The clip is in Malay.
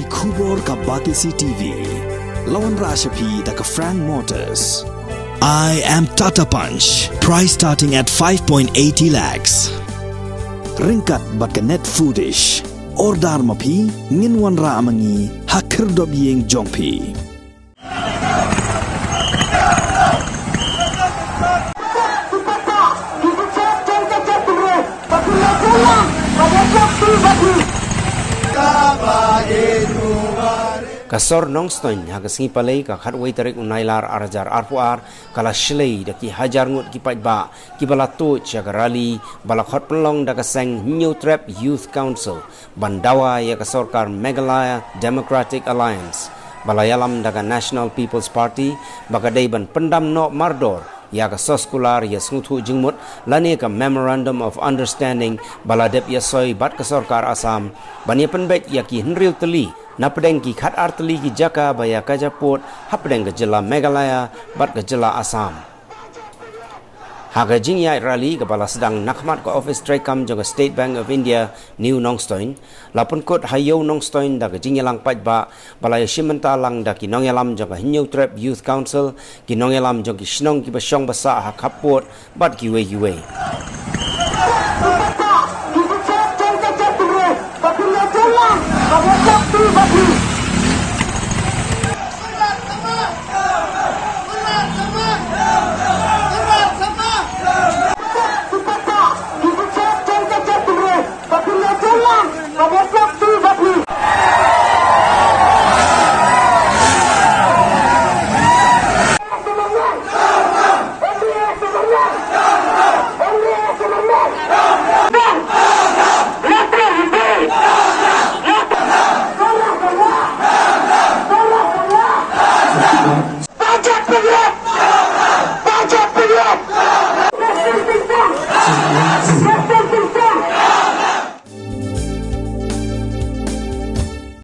Kubor ka Batisi TV. Lawan Rashapi da ka Frank Motors. I am Tata Punch. Price starting at 5.80 lakhs. Ringkat bat ka net foodish. Ordar mapi nginwan ra amangi hakir dob yeng jongpi. Kasor Nongstoiñ hagas ngipalay ka khatway tarik unailar arajar arpuar kala Shlei daki hajar ngut ki Paidbah ki balato chagarali balakhot pelong da kaseng New Trap Youth Council Dawa ya kasorkar Meghalaya Democratic Alliance balayalam daga National People's Party bagadai ban Pyndam no mardor ya ka soskular ya snguthu jingmut lani ka Memorandum of Understanding baladep ya soy bat kasorkar Assam bani Pynbeit ya ki henril teli napdeng ki khat artli ki jaka baya kajapot hapdeng ke jela Meghalaya bat ke jela Assam haga jingya rally kepala sedang nakmat ke office trekam jaga State Bank of India New Nongstoiñ lapun kot hayo Nongstoiñ da ke jingya lang Paidbah balaya shimenta lang da ki nongyalam jaga New Trap Youth Council ki nongyalam jaga shnong ki basyong basa ha kapot bat ki we